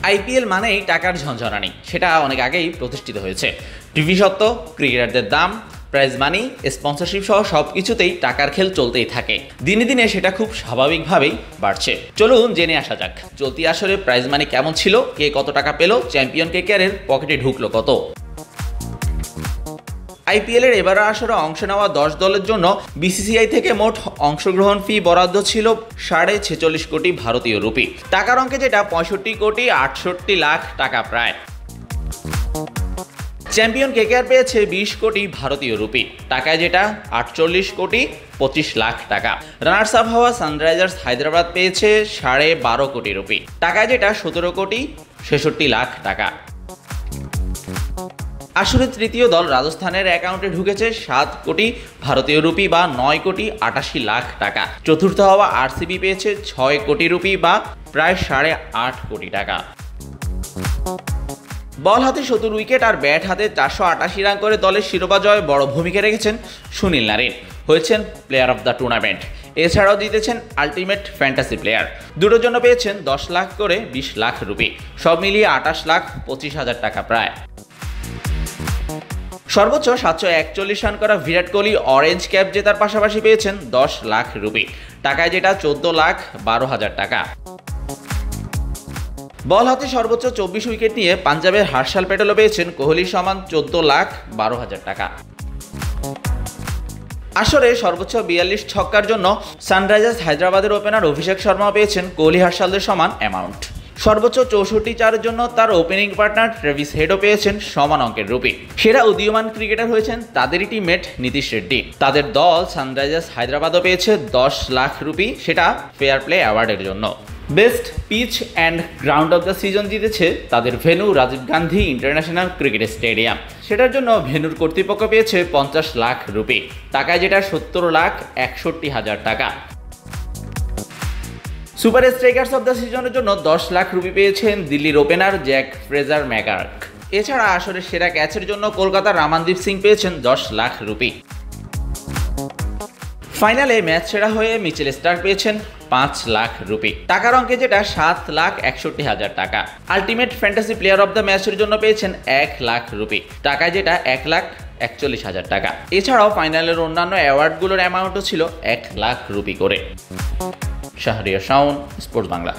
IPL মানেই টাকার ঝনঝনানি, সেটা অনেক আগেই প্রতিষ্ঠিত হয়েছে। টিভি সত্ত্ব, ক্রিকেটারদের দাম, প্রাইজ মানি, স্পন্সরশিপ সহ সব কিছুতেই টাকার খেল চলতেই থাকে। দিনে দিনে সেটা খুব স্বাভাবিকভাবেই বাড়ছে। চলুন জেনে আসা যাক চলতি আসরে প্রাইজ মানি কেমন ছিল, কে কত টাকা পেল, চ্যাম্পিয়ন কেকেআরের পকেটে ঢুকলো কত। আইপিএলের এবার আসরে অংশ নেওয়া 10 দলের জন্য বিসিসিআই থেকে মোট অংশগ্রহণ ফি বরাদ্দ ছিল 46.5 কোটি ভারতীয় রুপি। টাকার অঙ্কে যেটা 65 কোটি 68 লাখ টাকা প্রায়। চ্যাম্পিয়ন কেকেআর পেয়েছে 20 কোটি ভারতীয় রুপি, টাকায় যেটা 48 কোটি 25 লাখ টাকা। রানার্স আপ হওয়া সানরাইজার্স হায়দ্রাবাদ পেয়েছে 12.5 কোটি রুপি, টাকায় যেটা 17 কোটি 66 লাখ টাকা। আসলে তৃতীয় দল রাজস্থানের অ্যাকাউন্টে ঢুকেছে 7 কোটি ভারতীয় রুপি বা 9 কোটি 88 লাখ টাকা। চতুর্থ হওয়া আরসিবি পেয়েছে 6 কোটি রুপি বা প্রায় 8.5 কোটি টাকা। বল হাতে 70 উইকেট আর ব্যাট হাতে 488 রান করে দলের শিরোপা জয়ে বড় ভূমিকা রেখেছেন সুনীল নারিন, হয়েছেন প্লেয়ার অফ দ্য টুর্নামেন্ট। এছাড়াও জিতেছেন আলটিমেট ফ্যান্টাসি প্লেয়ার। দুটোর জন্য পেয়েছেন 10 লাখ করে 20 লাখ রুপি, সব মিলিয়ে 28 লাখ 25 হাজার টাকা প্রায়। সর্বোচ্চ 741 রান করা বিরাট কোহলি অরেঞ্জ ক্যাপ জেতার পাশাপাশি পেয়েছেন 10 লাখ রুপি, টাকায় যেটা 14 লাখ 12 হাজার টাকা। বল হাতে সর্বোচ্চ 24 উইকেট নিয়ে পাঞ্জাবের হার্ষাল প্যাটেলও পেয়েছেন কোহলি সমান 14 লাখ 12 হাজার টাকা। আসরে সর্বোচ্চ 42 ছক্কার জন্য সানরাইজার্স হায়দ্রাবাদের ওপেনার অভিষেক শর্মা পেয়েছেন কোহলি হার্ষালদের সমান অ্যামাউন্ট। সর্বোচ্চ 64 চারের জন্য তার ওপেনিং পার্টনার ট্রেভিস হেডও পেয়েছেন সমান অঙ্কের রুপি। সেরা উদীয়মান ক্রিকেটার হয়েছেন তাদেরই টিমমেট নীতিশ রেড্ডি। তাদের দল সানরাইজার্স হায়দ্রাবাদও পেয়েছে 10 লাখ রুপি, সেটা ফেয়ার প্লে অ্যাওয়ার্ডের জন্য। Best pitch and ground of the season জিতেছে তাদের venue Rajiv Gandhi international cricket stadium. সেটার জন্য ভেন্যুর কর্তৃপক্ষ পেয়েছে 50 লাখ রুপি, টাকায় যেটা 70 লাখ 61 হাজার টাকা। সুপার স্ট্রাইকার্স অফ দ্য সিজনের জন্য 10 লাখ রুপি পেয়েছেন দিল্লির ওপেনার জ্যাক ফ্রেজার ম্যাকার্ক। এছাড়া আসরের সেরা ক্যাচের জন্য কলকাতার রামানদীপ সিং পেয়েছেন 10 লাখ রুপি। ফাইনালে ম্যাচ সেরা হয়ে মিচেল স্টার্ক পেয়েছেন 5 লাখ রুপি, টাকার অঙ্কে যেটা 7 লাখ 61 হাজার টাকা। Ultimate fantasy player of the ম্যাচের জন্য পেয়েছেন 1 লাখ রুপি, টাকায় যেটা 1 লাখ 41 হাজার টাকা। এছাড়াও ফাইনালের অন্যান্য অ্যাওয়ার্ডগুলোর অ্যামাউন্টও ছিল 1 লাখ রুপি করে। শাহরিয়ার শাওন, স্পোর্টস বাংলা।